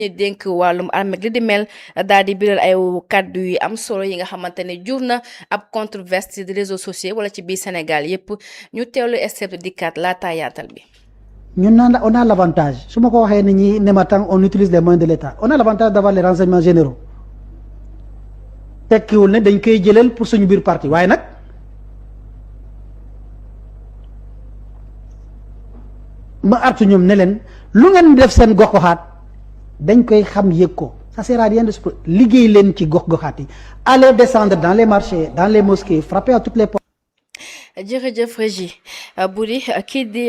dénk wàllum armée li di mel daal di biral ay kàddu yu am solo yi nga xamante ne jur na ab controverse des réseaux sociaux wala ci biir Sénégal yépp ñu teewlu extrait dikkaat laata yaatal bi. ñun on a l'avantage su ma ko waxee nit ñi ne ma tant on utilise les moyens de l'État on a l'avantage d'avoir les renseignements généraux tekkiwul ne dañ koy jëlal pour suñu biir parti waaye nag ma artu ñoom ne leen lu ngeen def seen gox-goxaat dañ koy xam yëg ko ça sert à rien de liggéey leen ci gox-goxaat yi aller descendre dans les marchés dans les mosquées frapper à toutes les portes. jërëjëf Régie Boury kii di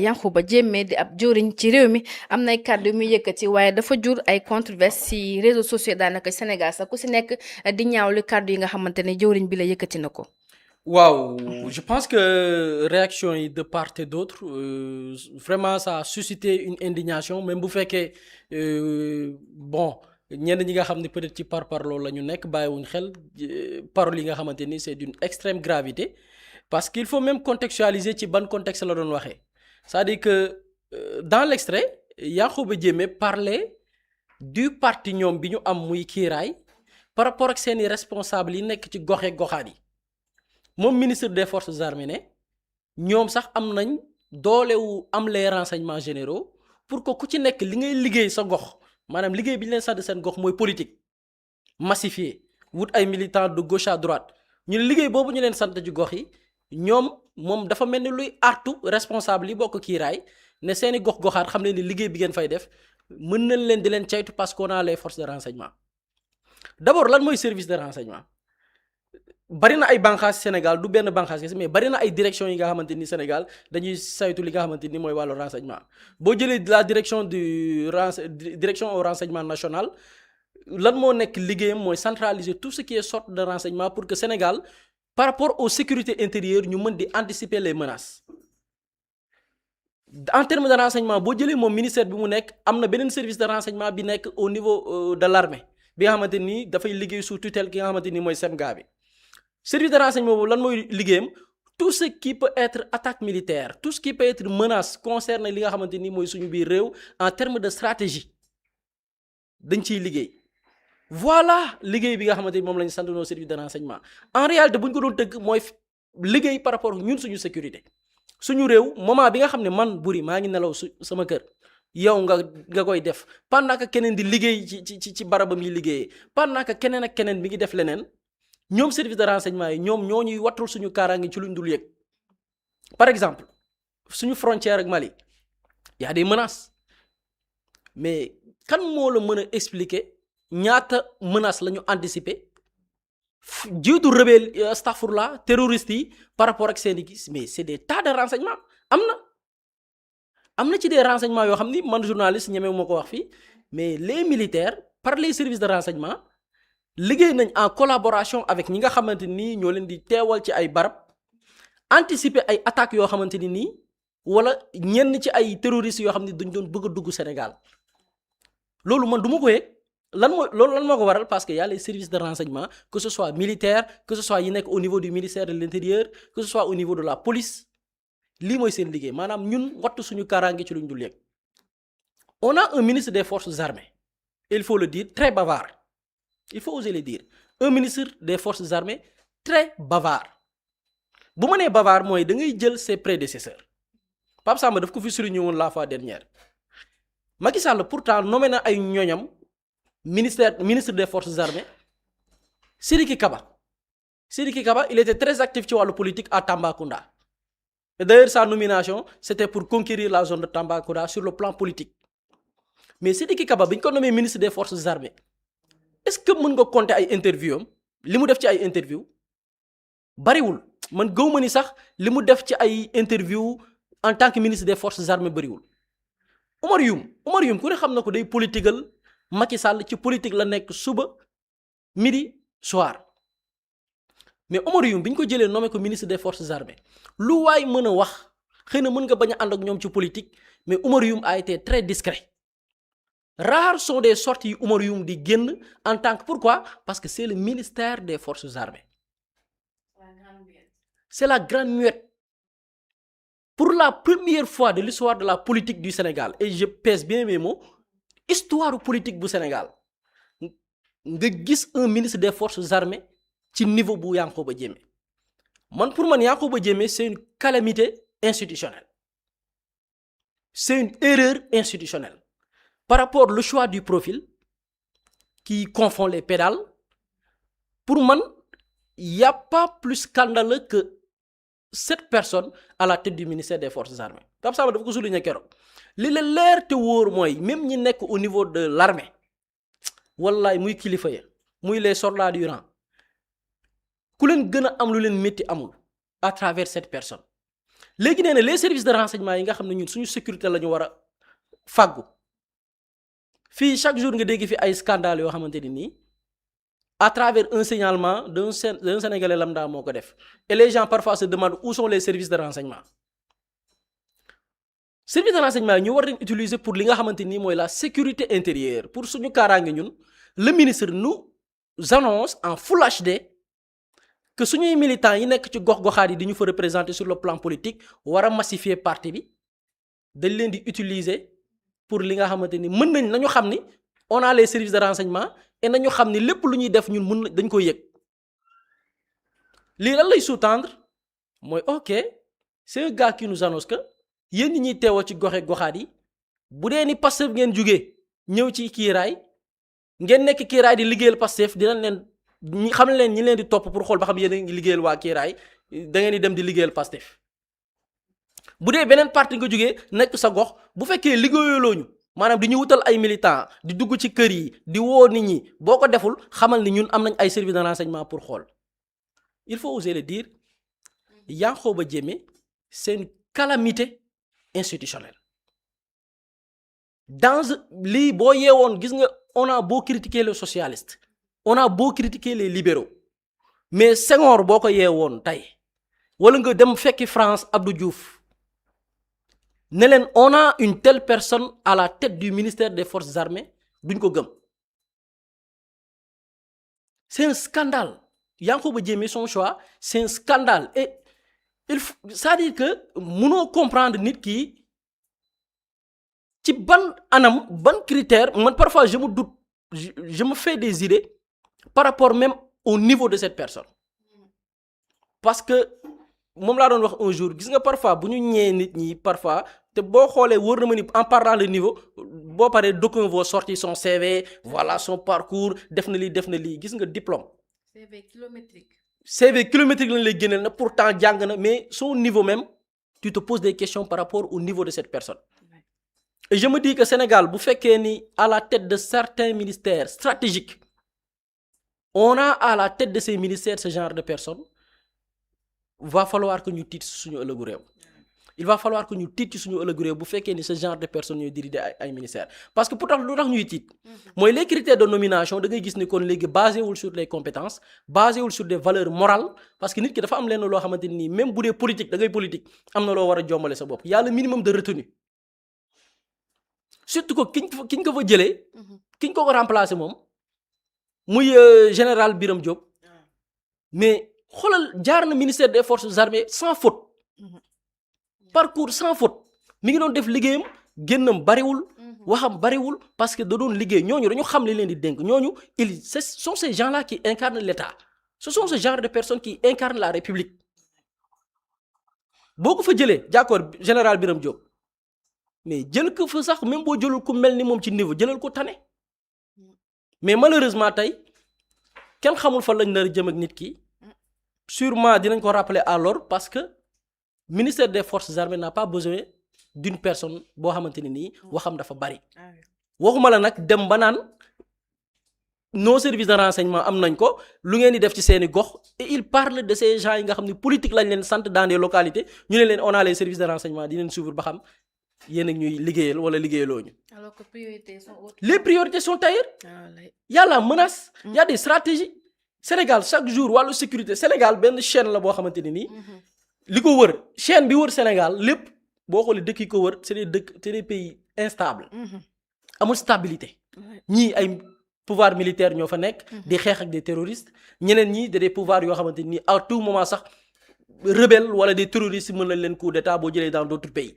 Yankhoba Diémé di ab jëwriñ ci réew mi am nay kàddu yu muy yëkkati waaye dafa jur ay controverse ci réseaux sociaux daanaka Sénégal sax ku si nekk di ñaawlu kàddu yi nga xamante ne jëwriñ bi la yëkkati na ko. waaw je pense que réaction yi de part et d'autre vraiment ça a suscité une indignation même bu fekkee bon ñenn ñi nga xam ne peut-être ci parparloo la ñu nekk bàyyiwuñ xel paroles yi nga xamante ni c'est d'une extrême gravité parce qu'il faut même contextualiser ci ban contexte la doon waxee c'est-à-dire que dans l'extrait Yankhoba Diémé parlait du parti ñoom bi ñu am muy kiiraay par rapport ak seeni responsables yi nekk ci goxe goxaan yi moom ministre des forces armées ne ñoom sax am nañ doolewu am les renseignements généraux pour que ku ci nekk li ngay liggéey sa gox maanaam liggéey bi ñu leen sant seen gox mooy politique massifié wut ay militants de gauche à droite ñu ne liggéey boobu ñu leen sant ci gox yi ñoom moom dafa mel ni luy artu responsable yi bokk kiiraay ne seeni gox-goxaat xam ne ni liggéey bi ngeen fay def mën nañ leen di leen caytu parce qu'on a les forces de renseignement d'abord lan mooy service de renseignement bari na ay bànqaas Sénégal du benn bànqaas kese mais bari na ay direction yi nga xamante ni Sénégal dañuy saytu li nga xamante ni mooy wàllu renseignement boo jëlee la direction direction au renseignement national lan moo nekk liggéeyam mooy centraliser tout ce qui est sorte de renseignement pour que Sénégal par rapport aux sécurités intérieures ñu mën di anticiper les menaces en termes de renseignement boo jëlee moom ministère bi mu nekk am na beneen service de renseignement bi nekk au niveau de l'armée bi nga xamante ni dafay liggéey sous tutelle ki nga xamante ni mooy SEMGA bi service de renseignement boobu lan mooy liggéeyam tout ce qui peut être attaque militaire tout ce qui peut être menace concerne li nga xamante ni mooy suñu biir réew en termes de stratégie dañ ciy liggéey voilà liggéey bi nga xamante ni moom la ñu sant noo service de renseignement en réalité bu ñu ko doon tëgg mooy liggéey par rapport ñun suñu sécurité suñu réew moment bi nga xam ne man Boury maa ngi nelaw sama kër yow nga koy def pendant que keneen di liggéey ci barabam yi liggéeyee pendant que keneen ak keneen bi ngi def leneen ñoom service de renseignement yi ñoom ñoo ñuy wattul suñu kaaraange ci luñ dul yëg par exemple suñu frontière ak Mali y a des menaces mais kan moo la mën a expliquer ñaata menaces la ñu anticiper jiitu rebelle astaghfirullah terroristes yi par rapport ak seen i gis mais c'est des tas de renseignements am na ci des renseignements yoo xam ni man journaliste ñemewu ma ko wax fii mais les militaires par les services de renseignement liggéey nañ en collaboration avec ñi nga xamante nii ñoo leen di teewal ci ay barab anticiper ay attaques yoo xamante ni nii wala ñenn ci ay terroristes yoo xam ne dañ doon bëgg a dugg Sénégal loolu man du ma ko yëg lan moo ko waral parce que y a les services de renseignement que ce soit militaire que ce soit yi nekk au niveau du ministère de l'intérieur que ce soit au niveau de la police lii mooy seen liggéey maanaam ñun wattu suñu kaaraange ci luñ dul yëg on a un ministre des forces armées il faut le dire très bavard. Il faut oser le dire un ministre des forces armées très bavard bu ma nee bavard mooy da ngay jël ses prédécesseurs Pape Samba daf ko fi souligné woon la fois dernière Macky Sall pourtant nommé na ay ñoñam ministre des forces armées Sidiki Kaba il était très actif ci wàllu politique à Tambacounda et d'ailleurs sa nomination c'était pour conquérir la zone de Tambacounda sur le plan politique mais Sidiki Kaba bi ñu ko nommé ministre des forces armées est-ce que mën nga compter ay interview am li mu def ci ay interview bariwul man gëw ma ni sax li mu def ci ay interview en tant que ministre des forces armées bariwul Oumar Youm ku ne xam na ko day politiqueal Macky Sall ci politique la nekk suba midi soir mais Oumar Youm bi ñu ko jëlee nommé ko ministre des forces armées lu waay mën a wax xëy na mën nga bañ a ànd ak ñoom ci politique mais Oumar Youm a été très discret. Rares sont des sorties Oumar Youm di génn en tant que pourquoi parce que c'est le ministère des forces armées c'est la grande muette pour la première fois de l'histoire de la politique du Sénégal et je pèse bien mes mots histoire politique bu Sénégal nga gis un ministre des forces armées ci niveau bu Yankhoba Diémé man pour man Yankhoba Diémé c'est une calamité institutionnelle c'est une erreur institutionnelle par rapport au choix du profil qui confond les pédales. Pour moi, il n'y a pas plus scandaleux que cette personne à la tête du ministère des Forces armées. Comme ça, je vais vous souligner que l'air te wóor mooy même ñi nekk au niveau de l'armée wallaay muy kilifa ya muy les soldats du rang ku leen gën a am lu leen métti amul à travers cette personne. léegi nee na les services de renseignement yi nga xam ne ñun suñu sécurité la ñu war a fàggu fii chaque jour nga dégg fi ay scandales yoo xamante ni nii à travers un signalement d'un Sénégalais lambda moo ko def et les gens parfois se demandent où sont les services de renseignement. Services de renseignement yi ñu war leen utiliser pour li nga xamante ni mooy la sécurité intérieure pour suñu kaaraange ñun le ministre nous annonce en full HD que suñuy militants yi nekk ci gox-goxaat yi di ñu fa représenter sur le plan politique war a massifier parti bi dañ leen di utiliser pour li nga xamante ni mën nañu xam ni on a les services de renseignement et nañu xam ni lépp lu ñuy def ñun mën dañ koy yëg lii lan lay sous-tendre mooy ok c'est un gars qui nous annonce que yéen ñi ñuy teewoo ci goxaat yi bu dee ni Pastef ngeen jugee ñëw ci kiiraay ngeen nekk kiiraay di liggéeyal Pastef dinañ leen ñi xam leen ñi leen di topp pour xool ba xam yéen a ngi liggéeyal waa kiiraay da ngeen di dem di liggéeyal Pastef. bu dee beneen parti nga jógee nekk sa gox bu fekkee liggéeyaloo ñu maanaam di ñu wutal ay militants di dugg ci kër yi di woo nit ñi boo ko deful xamal ni ñun am nañ ay services de renseignement pour xool il faut oser le dire Yankhoba Diémé c'est une calamité institutionnelle. dans lii boo yeewoon gis nga on a beau critiquer les socialistes on a beau critiquer les libéraux mais Senghor boo ko yeewoon tey wala nga dem fekki France Abdou Diouf. ne leen on a une telle personne à la tête du ministère des forces armées duñ ko gëm c'est un scandale Yankhoba Diémé son choix c'est un scandale et c'est-à-dire que mënoo comprendre nit ki ci ban anam ban critère man parfois je me doute je me fais des idées par rapport même au niveau de cette personne parce que moom laa doon wax un jour gis nga parfois bu ñu ñëwee nit ñi parfois te boo xoolee wóor na ma ni en parlant de niveau boo paree d'aucuns vont sortir son CV voilà son parcours def na lii gis nga diplôme. CV kilométrique. CV kilométrique lañ lay génneel na pourtant jàng na mais son niveau même tu te poses des questions par rapport au niveau de cette personne. Et je me dis que Sénégal bu fekkee ni à la tête de certains ministères stratégiques on a à la tête de ces ministères ce genre de personnes. va falloir que ñu tiit suñu ëllëgu réew il va falloir que ñu tiit ci suñu ëllëgu réew bu fekkee ni ce genre de personnes ñooy diriger ay ministères parce que pourtant lu tax ñuy tiit mooy les critères de nomination da ngay gis ni kon léegi basé wul sur les compétences basé wul sur des valeurs morales parce que nit ki dafa am lenn loo xamante ni même bu dee politique da ngay politique am na loo war a jombale sa bopp y a le minimum de retenue surtout que kiñ ko fa jëlee kiñ ko remplacer moom muy général Birame Diop mais xoolal jaar na ministère des forces armées sans faute parcours sans faute mi ngi doon def liggéeyam génnam bariwul waxam bariwul parce que da doon liggéey ñooñu dañu xam li leen di dénk ñooñu ce sont ces gens-là qui incarnent l'État ce sont ce genre de personnes qui incarnent la République boo ko fa jëlee d'accord général Birame Diop mais jël ko fa sax même boo jëlul ku mel ni moom ci niveau jëlal ko tane mais malheureusement tey kenn xamul fa lañ nar a jëm ak nit ki. Sûrement dinañ ko rappeler à l'ordre parce que ministère des forces armées n'a pas besoin d'une personne boo xamante ne nii waxam dafa bari waxuma la nag dem ba naan nos services de renseignement am nañ ko lu ngeen di def ci seeni gox et il parle de ces gens yi nga xam ne politique lañ leen sant dans des localités ñu ne leen on a les services de renseignement di leen suivre ba xam yéen ak ñuy liggéeyal wala liggéeyaloo ñu. Alors que priorités sont autres. Les priorités sont ailleurs. Y a la menace. Y a des stratégies. Sénégal chaque jour wàllu sécurité Sénégal benn chaîne la boo xamante ni nii li ko wër chaîne bi wër Sénégal lépp boo xoolee dëkk yi ko wër c'est des pays instables amul stabilité ñii ay pouvoir militaire ñoo fa nekk di xeex ak des terroristes ñeneen ñii des pouvoirs yoo xamante ni à tout moment sax rebelle wala des terroristes mën nañ leen coup d'état boo jëlee dans d'autres pays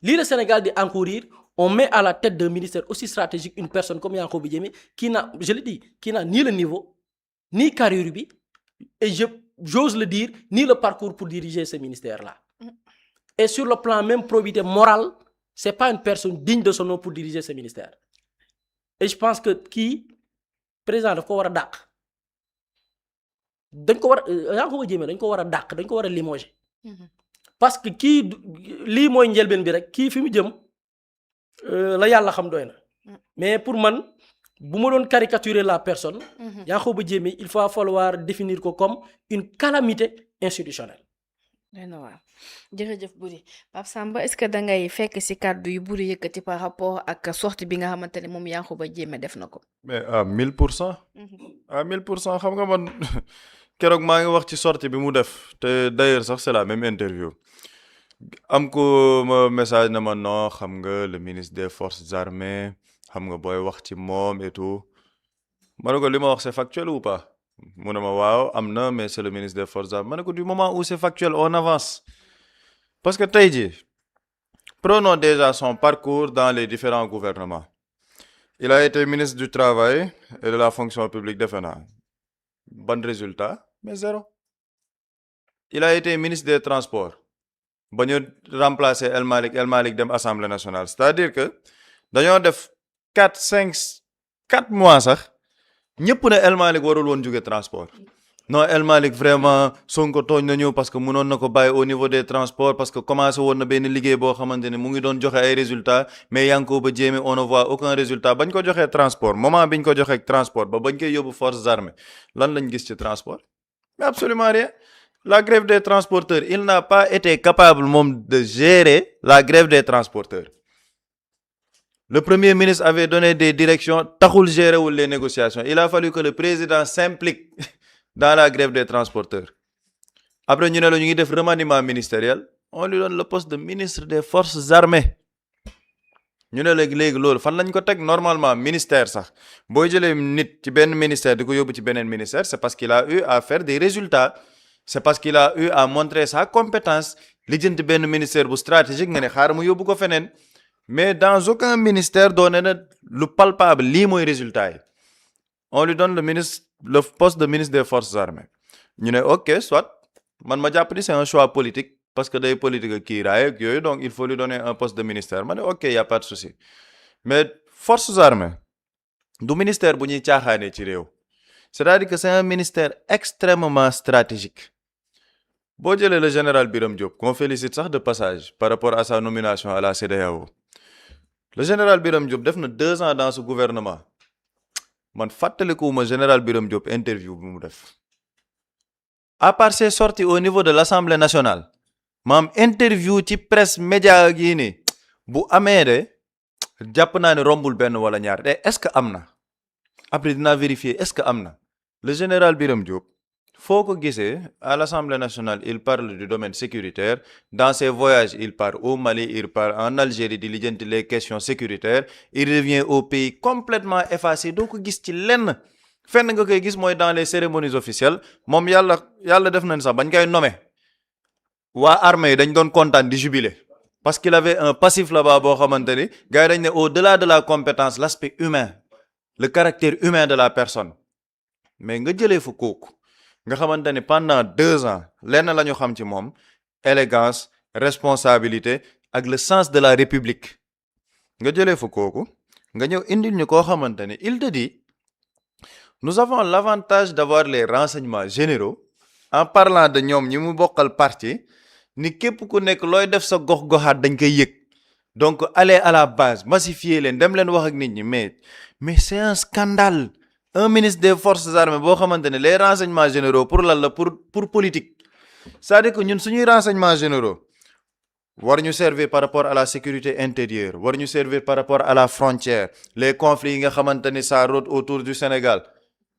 lii la Sénégal di encourir on met à la tête d'un ministère aussi stratégique une personne comme Yankhoba Diémé qui n'a, je le dis, qui n'a ni le niveau, ni carrière bi, et j'ose le dire, ni le parcours pour diriger ce ministère-là. Et sur le plan même probité morale, c'est pas une personne digne de son nom pour diriger ce ministère. Et je pense que kii président daf ko war a dàq. dañ ko war Yankhoba Diémé dañ ko war a dàq, dañ ko war a limoger. parce que kii lii mooy njëlbeen bi rek kii fi mu jëm la yàlla xam doy na. mais pour man bu ma doon caricaturer la personne. Yankhoba Diémé il va falloir définir ko comme une calamité institutionnelle. waaw jërëjëf Boury Pape Samba est-ce que da ngay fekk ci kàddu yu Boury yëkkati par rapport ak sortie bi nga xamante ne moom Yankhoba Diémé def na ko. mais à 1000%. à 1000% xam nga man keroog maa ngi wax ci sortie bi mu def te d'ailleurs sax c'est la même interview am ko ma message na ma non xam nga le ministre des forces armées xam nga booy wax ci moom et tout ma ne ko li ma wax c'est factuel ou pas. mu ne ma waaw am na mais c'est le ministre des forces armées ma ne ko du moment où c'est factuel on avance parce que tey jii prenons déjà son parcours dans les différents gouvernements il a été ministre du travail et de la fonction publique defe naa ban résultat mais zéro il a été ministre des transports ba ñu remplacer El Malick dem assemblée nationale c'est-à-dire que dañoo def 4 mois sax ñëpp ne El Malick warul woon jóge transport non El Malick vraiment Sonko tooñ nañu parce que mënoon na ko bàyyi au niveau des transports parce que commencé woon na benn liggéey boo xamante ne mu ngi doon joxe ay résultats mais Yankhoba Diémé on ne voit aucun résultat bañ ko joxee transport moment biñ ko joxee transport ba bañ koy yóbbu forces armées lan lañ gis ci transport mais absolument rien la grève des transporteurs il n'a pas été capable moom de gérer la grève des transporteurs. Le Premier ministre avait donné des directions, taxul gérer wul les négociations. Il a fallu que le président s'implique dans la grève des transporteurs. Après ñu ne la ñu ngi def remaniement ministériel, on lui donne le poste de ministre des forces armées. ñu ne léegi loolu fan lañ ko teg normalement ministère sax booy jëlee nit ci benn ministère di ko yóbbu ci beneen ministère c'est parce qu'il a eu à faire des résultats. C'est parce qu'il a eu à montrer sa compétence lijjanti benn ministère bu stratégique nga ne xaaral mu yóbbu ko feneen. Mais dans aucun ministère doone na lu palpable lii mooy résultat yi on lui donne le poste de ministre des forces armées ñu ne ok soit man ma jàpp ni c'est un choix politique parce que day politique ak kii raay ak yooyu donc il faut lui donner un poste de ministère ma ne ok y a pas de souci mais forces armées du ministère bu ñuy caaxaanee ci réew c'est-à-dire que c'est un ministère extrêmement stratégique boo jëlee le général Birame Diop qu'on félicite sax de passage par rapport à sa nomination à la CEDEAO. Le général Birame Diop def na 2 ans dans ce gouvernement man fàttalikuwuma général Birame Diop interview bi mu def à part ses sorties au niveau de l'Assemblée nationale maam interview ci presse média yi nii bu amee de jàpp naa ne rombul benn wala ñaar te est-ce que am na après dinaa vérifier est-ce que am na le général Birame Diop foo ko gisee à l'Assemblée nationale il parle du domaine sécuritaire dans ses voyages il part au Mali il part en Algérie di lijjanti les questions sécuritaires il revient au pays complètement effacé doo ko gis ci lenn fenn nga koy gis mooy dans les cérémonies officielles moom yàlla def nañ sax bañ koy nommer waa armée yi dañ doon kontaan di jubiler parce qu'il avait un passif là-bas boo xamante ni gars yi dañ ne au-delà de la compétence l'aspect humain le caractère humain de la personne mais nga jëlee fa kooku nga xamante ni pendant 2 ans lenn la ñu xam ci moom élégance responsabilité ak le sens de la république nga jëlee fa kooku nga ñëw indil ñu koo xamante ni il te dit nous avons l'avantage d'avoir les renseignements généraux en parlant de ñoom ñi mu bokkal parti ni képp ku nekk looy def sa gox-goxaat dañ koy yëg donc aller à la base massifier leen dem leen wax ak nit ñi mais c'est un scandale. Un ministre des forces armées boo xamante ne les renseignements généraux pour lan la pour politique c'est-à-dire que ñun suñuy renseignements généraux war ñu servir par rapport à la sécurité intérieure war ñu servir par rapport à la frontière les conflits yi nga xamante ni ça rôde autour du Sénégal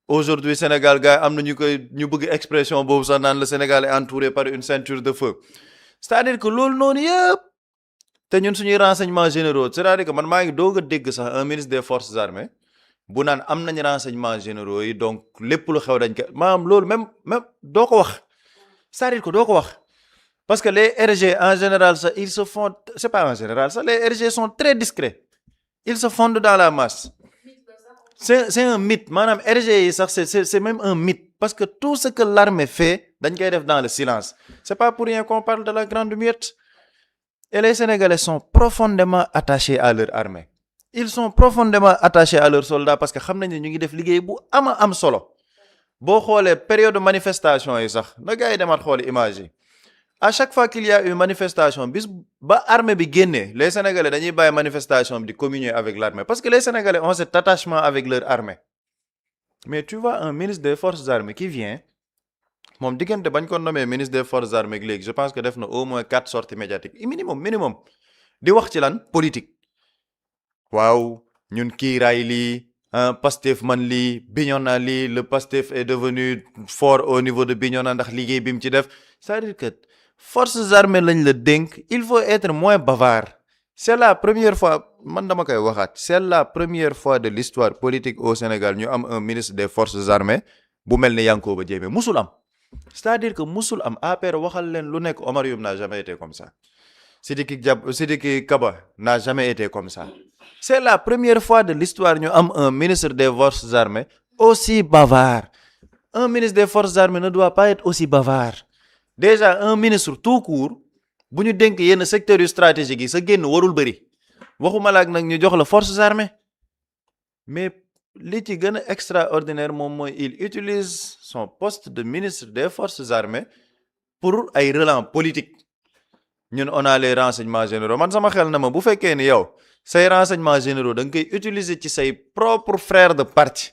aujourd'hui Sénégal gars am na ñu bëgg expression boobu sax naan le Sénégal est entouré par une ceinture de feu c'est-à-dire que loolu noonu yëpp te ñun suñuy renseignements généraux c'est-à-dire que man maa ngi doog a dégg sax un ministre des forces armées bu naan am nañ renseignements généraux yi donc lépp lu xew dañ ko maanaam loolu même doo ko wax c'est-à-dire que doo ko wax parce que les RG en général ça ils se font c'est pas en général ça les RG sont très discrets ils se fondent dans la masse. C'est un mythe maanaam RG yi sax c'est même un mythe parce que tout ce que l'armée fait dañ koy def dans le silence. C'est pas pour rien qu'on parle de la grande muette. Et les Sénégalais sont profondément attachés à leur armée. Ils sont profondément attachés à leurs soldats parce que xam nañ ne ñu ngi def liggéey bu am solo. boo xoolee période de manifestation yi sax na gars yi demaat xooli image yi à chaque fois qu'il y a une manifestation bis ba armée bi génnee les Sénégalais dañuy bàyyi manifestation bi di communier avec l'armée parce que les Sénégalais ont cet attachement avec leur armée. Mais tu vois un ministre des forces armées qui vient moom diggante bañ ko nommé ministre des forces armées léegi je pense que def na au moins 4 sorties médiatiques minimum di wax ci lan politique. waaw ñun kiiraay lii Pastef man lii Bignona lii le Pastef est devenu fort au niveau de Bignona ndax liggéey bi mu ci def c'est-à-dire que forces armées lañ la dénk il faut être moins bavard. C'est la première fois man dama koy waxaat c'est la première fois de l'histoire politique au Sénégal ñu am un ministre des forces armées bu mel ni Yankoba Diémé musul am. C'est-à-dire que musul am APR waxal leen lu nekk Omar Youm n'a jamais été comme ça. Sidiki Kaba n'a jamais été comme ça. C'est la première fois de l'histoire ñu am un ministre des forces armées aussi bavard. Un ministre des forces armées ne doit pas être aussi bavard. Déjà un ministre tout court bu ñu dénk yenn secteurs yu stratégiques yi sa génn warul bëri waxuma la ak nag ñu jox la forces armées mais li ci gën a extraordinaire moom mooy il utilise son poste de ministre des forces armées pour ay relents politiques. ñun on a les renseignements généraux man sama xel na ma bu fekkee ni yow say renseignements généraux da nga koy utiliser ci say propres frères de parti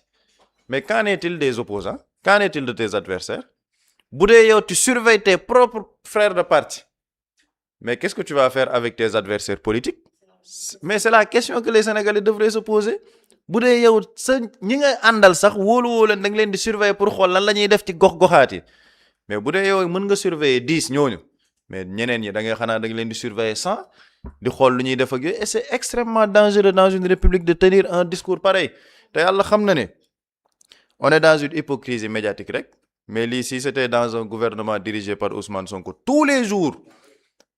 mais qu'en est-il des opposants qu'en est-il de tes adversaires bu dee yow tu surveilles tes propres frères de parti mais qu'est-ce que tu vas faire avec tes adversaires politiques mais c'est la question que les Sénégalais devraient se poser bu dee yow sa ñi nga àndal sax wóolu leen da nga leen di surveiller pour xool lan la ñuy def ci gox-goxaat yi mais bu dee yow mën nga surveiller 10 ñooñu mais ñeneen ñi da ngay xanaa da nga leen di surveiller 100 di xool lu ñuy def ak yooyu et c'est extrêmement dangereux dans une république de tenir un discours pareil te yàlla xam na ne on est dans une hypocrisie médiatique rek mais lii si c'était dans un gouvernement dirigé par Ousmane Sonko tous les jours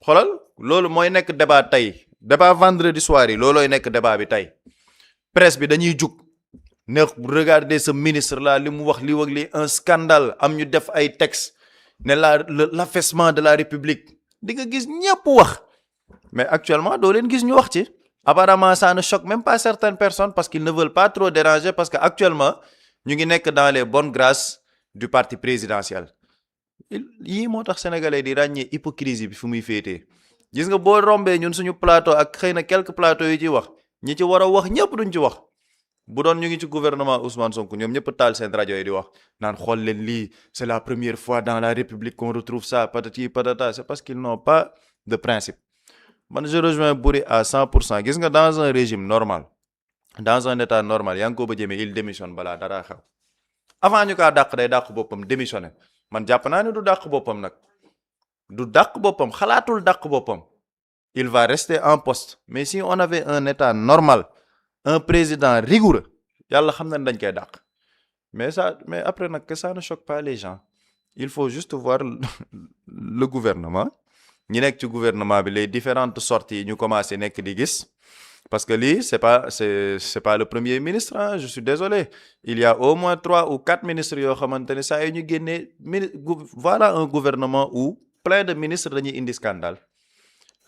xoolal loolu mooy nekk débat tey débat vendredi soir yi loolooy nekk débat bi tey presse bi dañuy jug ne regarder ce ministre là li mu wax li wag li un scandale am ñu def ay textes ne l'affaissement de la République di nga gis ñëpp wax mais actuellement doo leen gis ñu wax ci apparemment ça ne choque même pas certaines personnes parce qu'ils ne veulent pas trop déranger parce que actuellement ñu ngi nekk dans les bonnes grâces du parti présidentiel yii moo tax sénégalais di ràññee hypocrisie bi fu muy féetee gis nga boo rombee ñun suñu plateau ak xëy na quelques plateaux yu ci wax ñi ci war a wax ñëpp duñ ci wax bu doon ñu ngi ci gouvernement Ousmane Sonko ñoom ñëpp taal seen rajo yi di wax naan xool leen lii c'est la première fois dans la République qu'on retrouve ça patati patata c'est parce qu'ils n'ont pas de principe man je rejoins Boury à 100% gis nga dans un régime normal dans un état normal Yankoba Diémé il démissionne balaa dara xew avant ñu kaa dàq day dàq boppam démissionné man jàpp naa ne du dàq boppam nag du dàq boppam xalaatul dàq boppam il va rester en poste mais si on avait un état normal un président rigoureux yàlla xam na ne dañ koy dàq mais après nag que ça ne choque pas les gens il faut juste voir le gouvernement ñi nekk ci gouvernement bi les différentes sorties yi ñu commencé nekk di gis parce que lii c'est pas le premier ministre hein, je suis désolé il y a au moins 3 ou 4 ministres yoo xamante ne saa yu ñu génnee voilà un gouvernement où plein de ministres dañuy indi scandale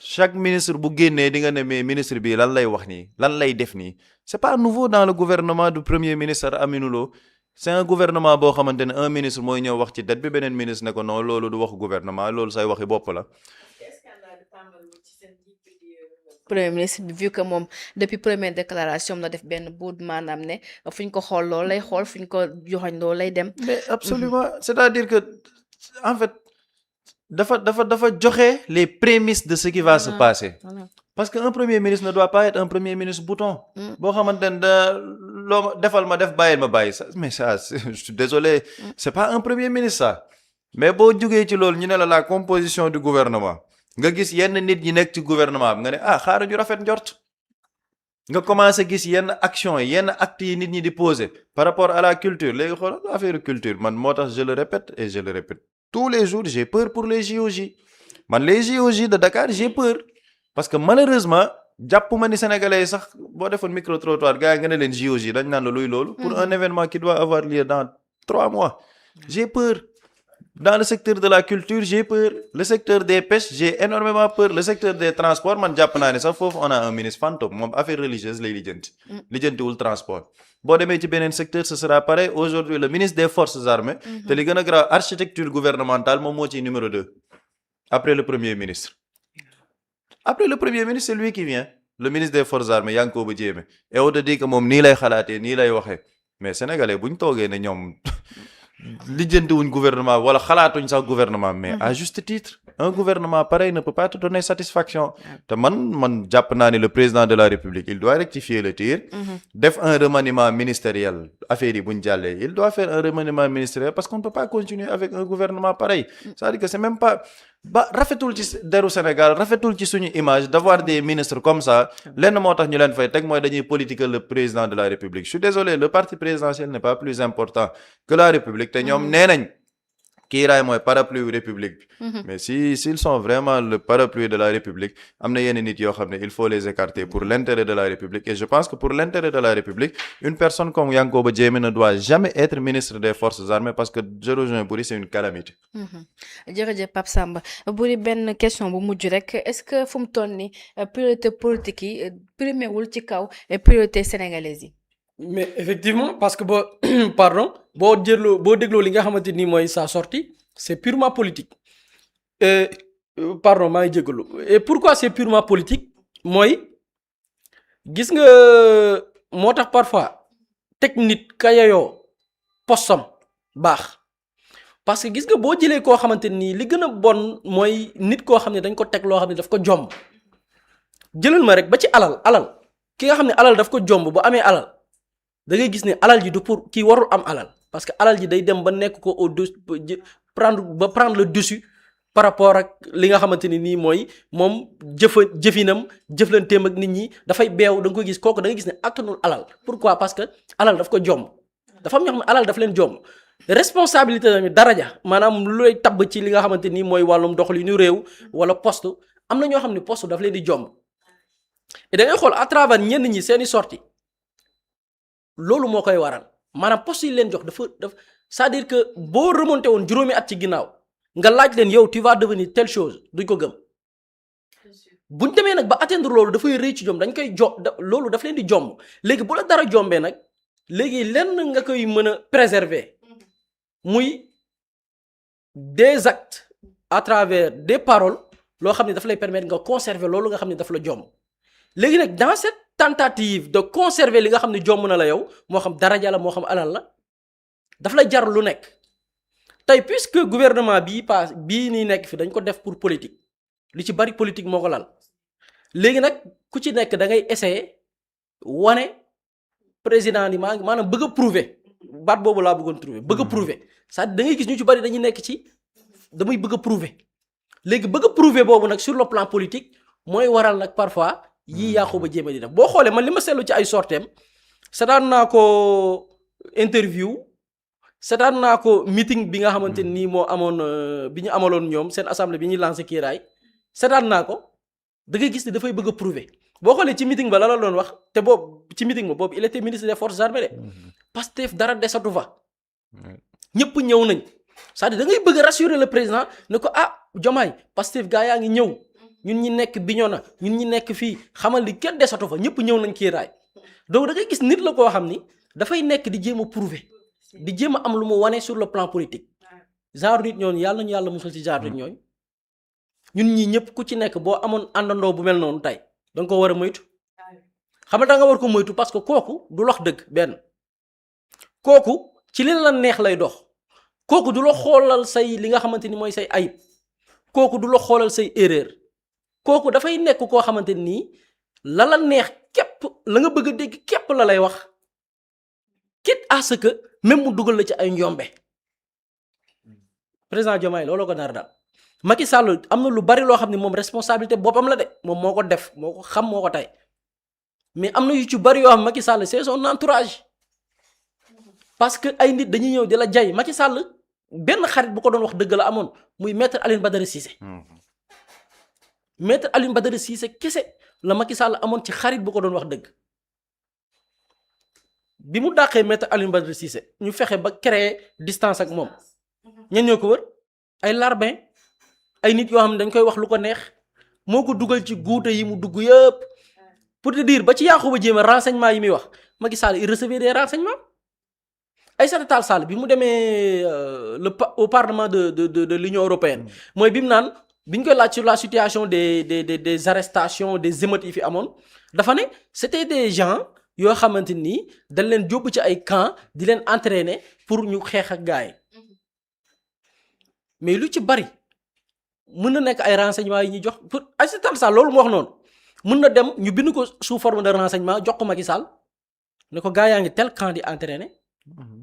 chaque ministre bu génnee di nga ne mais ministre bi lan lay wax nii lan lay def nii c'est pas nouveau dans le gouvernement du premier ministre Aminou Lo c'est un gouvernement boo xamante ne un ministre mooy ñëw wax ci date bi beneen ministre ne ko non loolu du waxu gouvernement loolu say waxi bopp la. premier ministre bi vu que moom depuis première déclaration la def benn bout maanaam ne fu ñu ko xool loolu lay xool fu ñu ko joxoñ loolu lay dem. mais absolument c'est-à-dire que en fait dafa joxe les prémices de ce qui va se passer. Parce que un premier ministre ne doit pas être un premier ministre bouton. boo xamante ne loo defal ma def bàyyil ma bàyyi ça mais ça je suis désolé c'est pas un premier ministre ça mais boo jugee ci loolu ñu ne la composition du gouvernement. nga gis yenn nit ñi nekk ci gouvernement bi nga ne xaaral ñu rafet njort nga commencé gis yenn action yi yenn actes yi nit ñi di poser par rapport à la culture léegi xoolal affaire culture man moo tax je le répète et je le répète tous les jours j'ai peur pour les JOJ man les JOJ de Dakar j'ai peur parce que malheureusement jàpp ma ni sénégalais yi sax boo defoon micro trottoir gars yi nga ne leen JOJ dañ naan la luy loolu. pour un événement qui doit avoir lieu dans 3 mois. j'ai peur. Dans le secteur de la culture j'ai peur. Le secteur des pêches j'ai énormément peur. Le secteur des transports man jàpp naa ne sax foofu on a un ministre fantôme moom affaire religieuse lay lijjanti. lijjantiwul transport. boo demee ci beneen secteur ce sera pareil aujourd'hui le ministre des forces armées. te li gën a grave architecture gouvernementale moom moo ci numéro 2. après le premier ministre. après le premier ministre c'est lui qui vient. le ministre des forces armées Yankhoba Diémé. et on te dit que moom nii lay xalaatee nii lay waxee mais sénégalais bu ñu toogee ne ñoom. lijjantiwuñ gouvernement wala xalaatuñ sax gouvernement mais à juste titre un gouvernement pareil ne peut pas te donner satisfaction te man jàpp naa ni le président de la république il doit rectifier le tir def un remaniement ministériel affaire yi buñ jàllee il doit faire un remaniement ministériel parce qu'on ne peut pas continuer avec un gouvernement pareil c'est-à-dire que c'est même pas rafetul ci deru Sénégal rafetul ci suñu image d'avoir des ministres comme ça lenn moo tax ñu leen fay teg mooy dañuy politiquer le président de la république je suis désolé le parti présidentiel n'est pas plus important que la république te ñoom nee nañ kiiraay mooy parapluie république bi mais s'ils sont vraiment le parapluie de la république am na yenn nit yoo xam ne il faut les écarter pour l'intérêt de la république et je pense que pour l'intérêt de la république une personne comme Yankhoba Diémé ne doit jamais être ministre des forces armées parce que je rejoins Boury c'est une calamité. jërëjëf Pape Samba Boury benn question bu mujj rek est-ce que fu mu toll nii priorité politique yi primé wul ci kaw priorité sénégalaise yi. mais effectivement parce que boo dégloo li nga xamante ni mooy sa sortie c'est purement politique pardon maa ngi jégalu et pourquoi c'est purement politique mooy gis nga moo tax parfois teg nit ka yayoo postam baax parce que gis nga boo jëlee koo xamante ni li gën a bon mooy nit koo xam ne dañ ko teg loo xam ne daf ko jomb jëlal ma rek ba ci alal ki nga xam ne alal daf ko jomb bu amee alal da ngay gis ne alal ji du pour kii warul am alal parce que alal ji day dem ba nekk ko prendre le dessus par rapport ak li nga xamante ni nii mooy moom jëfinam jëflanteem ak nit ñi dafay beew da nga koy gis kooku da ngay gis ne attanul alal pourquoi parce que alal daf ko jomb dafa am ñoo xam ne alal daf leen jomb responsabilité tamit daraja maanaam lu lay tabb ci li nga xamante ni mooy wàllum doxalinu réew wala poste am na ñoo xam ne poste daf leen di jomb et da ngay xool à travers ñenn ñi seeni sortie loolu moo koy waral maanaam poste yi leen jox dafa c'est-à-dire que boo remonté woon juróomi at ci ginnaaw nga laaj leen yow tu vas devenir telle chose duñ ko gëm buñ demee nag ba atteindre loolu dafay rëy ci jom dañ koy loolu daf leen di jomb léegi bu la dara jombee nag léegi lenn nga koy mën a préserver muy des actes à travers des paroles loo xam ne daf lay permettre nga conserver loolu nga xam ne daf la jomb léegi nag dans cette tentative de conserver li nga xam ne jomb na la yow moo xam daraja la moo xam alal la daf lay jar lu nekk tey puisque gouvernement bii nii nekk fi dañ ko def pour politique li ci bari politique moo ko lal léegi nag ku ci nekk da ngay essayer wane président ni maanaam bëgg a prouver baat boobu laa bëggoon trouver bëgg a prouver c'est-à-dire da ngay gis ñu ci bari dañuy nekk ci damay bëgg a prouver léegi bëgg a prouver boobu nag sur le plan politique mooy waral nag parfois yii Yankhoba Diémé di def boo xoolee man li ma seetlu ci ay sorteem seetaan naa ko interview seetaan naa ko meeting bi nga xamante nii moo amoon bi ñu amaloon ñoom seen assemblée bi ñuy lancé kiiraay seetaan naa ko da ngay gis ne dafay bëgg a prouver boo xoolee ci meeting ba la doon wax te boobu ci meeting ba boobu il était ministre des forces armées de Pastef dara desatu fa ñëpp ñëw nañ c'est-à-dire da ngay bëgg a rassurer le président ne ko Diomaye Pastef gaa yaa ngi ñëw ñun ñi nekk Bignona ñun ñi nekk fii xamal ni kenn desatu fa ñëpp ñëw nañ kiiraay donc da ngay gis nit la koo xam ni dafay nekk di jéem a prouver di jéem a am lu mu wane sur le plan politique genre nit ñooñu yàlla nañu yàlla musal ci genre nit ñooñu ñun ñii ñëpp ku ci nekk boo amoon àndandoo bu mel noonu tey da nga ko war a moytu xam nga da nga war ko moytu parce que kooku du lox dëgg benn kooku ci li la neex lay dox kooku du la xoolal say li nga xamante ni mooy say ayib kooku du la xoolal say erreur kooku dafay nekk koo xamante nii la neex képp la nga bëgg a dégg képp la lay wax quitte à ce que même mu dugal la ci ay njombe président Diomaye looloo ko nar daal Macky Sall am na lu bari loo xam ne moom responsabilité boppam la de moom moo ko def moo ko xam moo ko tey mais am na yu ci bari yoo xam Macky Sall c'est son entourage parce que ay nit dañuy ñëw di la jay Macky Sall benn xarit bu ko doon wax dëgg la amoon muy maître Alioune Badara Cissé maître Alioune Badara Cissé kese la Macky Sall amoon ci xarit bu ko doon wax dëgg bi mu dàqee maître Alioune Badara Cissé ñu fexe ba créer distance ak moom ñen ñoo ko wër ay larbin ay nit yoo xam ne dañ koy wax lu ko neex moo ko dugal ci guute yi mu dugg yëpp pour te dire ba ci Yankhoba Diémé renseignement yi muy wax Macky Sall il recevait des renseignements Aïssata Tall Sall bi mu demee au parlement de l'Union européenne mooy bi mu naan bi ñu koy laaj sur la situation des arrestations des émeutes yi fi amoon dafa ne c'était des gens yoo xamante ni dañ leen yóbbu ci ay camp di leen entraîner pour ñu xeex ak gars yi mais lu ci bari mën na nekk ay renseignements yi ñuy jox pour Aïssata Tall Sall loolu mu wax noonu mën na dem ñu bind ko sous forme de renseignement jox ko Macky Sall ne ko gars yaa ngi tel camp di entraîner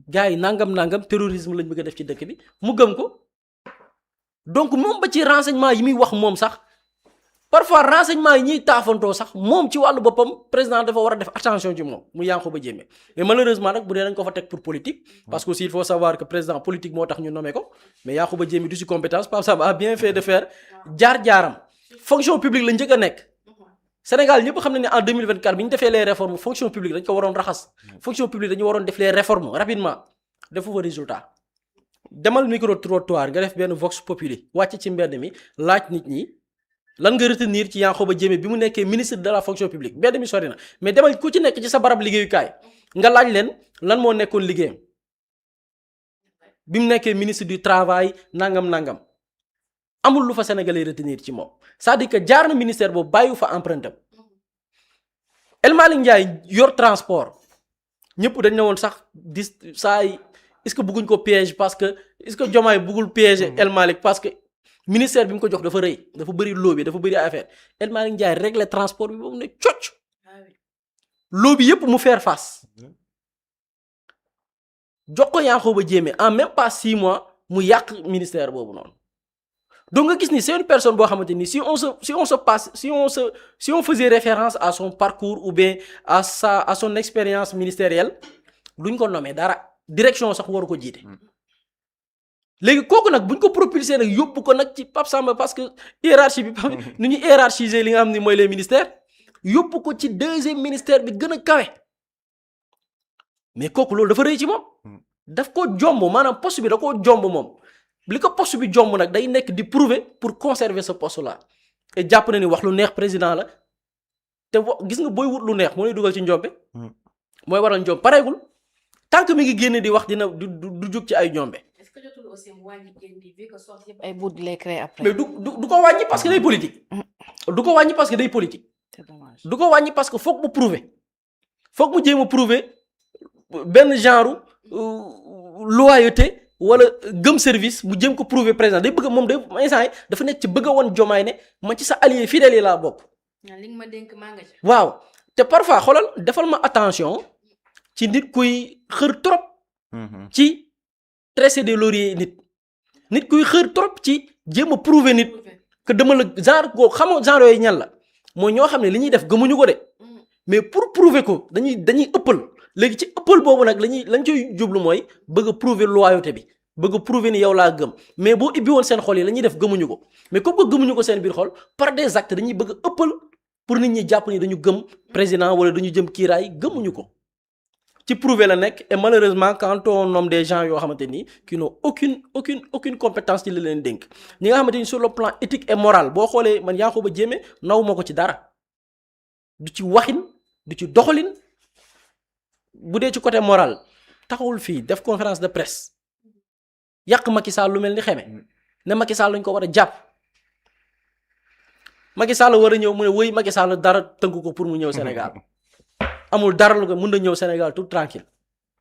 gars yi nangam terrorisme lañ bëgg a def ci dëkk bi mu gëm ko donc moom ba ci renseignement yi muy wax moom sax parfois renseignement yi ñuy taafantoo sax moom ci wàllu boppam président dafa war a def attention ci moom mu Yankhoba Diémé mais malheureusement nag bu dee dañ ko fa teg pour politique parce que aussi il faut savoir que président politique moo tax ñu nommé ko mais Yankhoba Diémé du si compétence Pape Samba a bien fait de faire jaar-jaaram fonction publique la njëkk a nekk Sénégal ñëpp xam ne ne en 2024 bi ñu defee les réformes fonction publique dañ ko waroon raxas fonction publique dañu waroon def les réformes rapidement defu fa résultat demal micro trottoir nga def benn vox populi wàcc ci mbedd mi laaj nit ñi lan nga retenir ci Yankhoba Diémé bi mu nekkee ministre de la fonction publique mbedd mi sori na mais demal ku ci nekk ci sa barab liggéeyukaay nga laaj leen lan moo nekkoon liggéeyam bi mu nekkee ministre du travail nangam amul lu fa sénégalais retenir ci moom c'est-à-dire que jaar na ministère boobu bàyyiwu fa empreinte am El Malick Ndiaye yor transport ñëpp dañ ne woon sax est-ce que bëgguñ ko piège parce que est-ce que Diomaye bëggul piéger El Malick parce que ministère bi mu ko jox dafa rëy dafa bëri lobby dafa bëri affaire El Malick Ndiaye régler transport bi boobu ne cocc lobby yëpp mu faire face jox ko Yankhoba Diémé en même pas 6 mois mu yàq ministère boobu noonu donc nga gis ni c'est une personne boo xamante ni si on faisait référence à son parcours ou bien à son expérience ministérielle duñ ko nommer dara direction sax waru ko jiite léegi kooku nag buñ ko propulser nag yóbbu ko nag ci Pape Samba parce que hiérarchie bi nu ñu hiérarchiser li nga xam ni mooy les ministères yóbbu ko ci 2e ministère bi gën a kawe mais kooku loolu dafa rëy ci moom daf ko jomb maanaam poste bi da koo jomb moom li ko poste bi jomb nag day nekk di prouver pour conserver ce poste là et jàpp na ni wax lu neex président la te gis nga booy wut lu neex moo lay dugal ci njombe mooy waral njombe pareegul tant que mi ngi génne di wax dina du jóg ci ay njombe. Est-ce que jotul aussi mu wàññi génn di vu que sorti yëpp ay bout di lay créer après. mais du ko wàññi parce que day politique. du ko wàññi parce que day politique. C'est dommage. du ko wàññi parce que foog mu prouver foog mu jéem a prouver benn genre loyauté. wala gëm service mu jëm ko prouver président day bëgg moom day instant yi dafa nekk ci bëgg a woon Diomaye ne ma ci sa allié fidèle yi laa bokk. li nga ma dénk maa nga ci. waaw te parfois xoolal defal ma attention ci nit kuy xër trop. ci tresser des lauriers nit kuy xër trop ci jéem a prouver nit que dama la genre koo xamoo genre yooyu ñan la mooy ñoo xam ne li ñuy def gëmuñu ko de mais pour prouver ko dañuy ëppal. léegi ci ëppal boobu nag lañ ciy jublu mooy bëgg a prouver loyauté bi bëgg a prouver ni yow laa gëm mais boo ibbi woon seen xol yi la ñuy def gëmuñu ko mais comme que gëmuñu ko seen biir xol par des actes dañuy bëgg a ëppal pour nit ñi jàpp ni dañu gëm président wala dañu jëm kiiraay gëmuñu ko ci prouver la nekk et malheureusement quand on nomme des gens yoo xamante ni qui n'ont aucune compétence ci li leen dénk ñi nga xamante ni sur le plan éthique et moral boo xoolee man Yankhoba Diémé naw ma ko ci dara du ci waxin du ci doxalin. bu dee ci côté moral taxawul fii def conférence de presse yàq Macky Sall lu mel ni xeme ne Macky Sall lañ ko war a jàpp Macky Sall war a ñëw mu ne wëy Macky Sall dara tënk ko pour mu ñëw Sénégal amul dara lu ko mën na ñëw Sénégal tout tranquille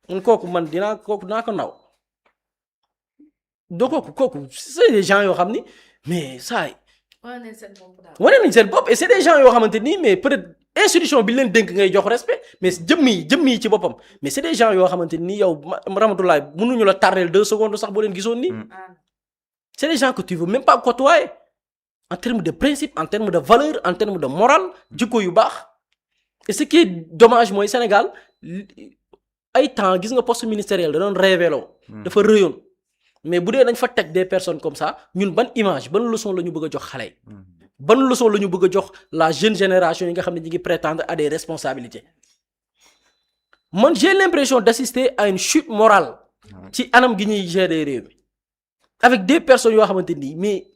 man kooku dinaa ko naw doo kooku c'est des gens yoo xam ni mais saa yi wane nañ seen bopp et c'est des gens yoo xamante ni mais peut-être institution bi leen dénk ngay jox respect mais jëmm yi ci boppam mais c'est des gens yoo xamante ni yow Ramatoulaye mënuñu la tardel 2 secondes sax boo leen gisoon nii c'est des gens que tu veux même pas côtoyer en termes de principe en termes de valeur en termes de morale jikko yu baax et ce qui est dommage mooy Sénégal ay temps gis nga poste ministériel da doon révélo dafa rëyoon mais bu dee dañ fa teg des personnes comme ça ñun ban image ban leçon la ñu bëgg a jox xale yi ban leçon la ñu bëgg a jox la jeune génération yi nga xam ne ñu ngi prétendre à des responsabilités man j'ai l'impression d'assister à une chute morale ci anam gi ñuy gérer réew mi avec des personnes yoo xamante nii mais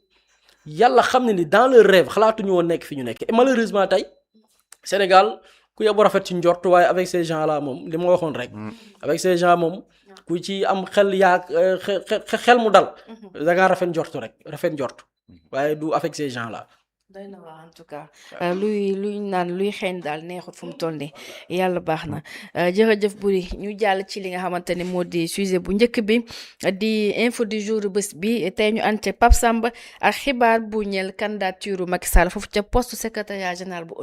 yàlla xam ne ni dans leur rêve xalaatuñu woon nekk fi ñu nekk et malheureusement tey Sénégal ku yóbbu rafet ci njort waaye avec ces gens là moom li ma waxoon rek avec ces gens moom ku ci am xel xel mu dal da ngaa rafet njort waaye du avec ces gens là. doy na waar en tout cas luy naan luy xeeñ daal neexut fu mu toll nii yàlla baax na jërëjëf Boury ñu jàll ci li nga xamante ne moo di sujet bu njëkk bi di info du jour bés bi tey ñu ante Pape Samba ak xibaar bu ñeel candidature Macky Sall foofu ca poste secrétariat général bu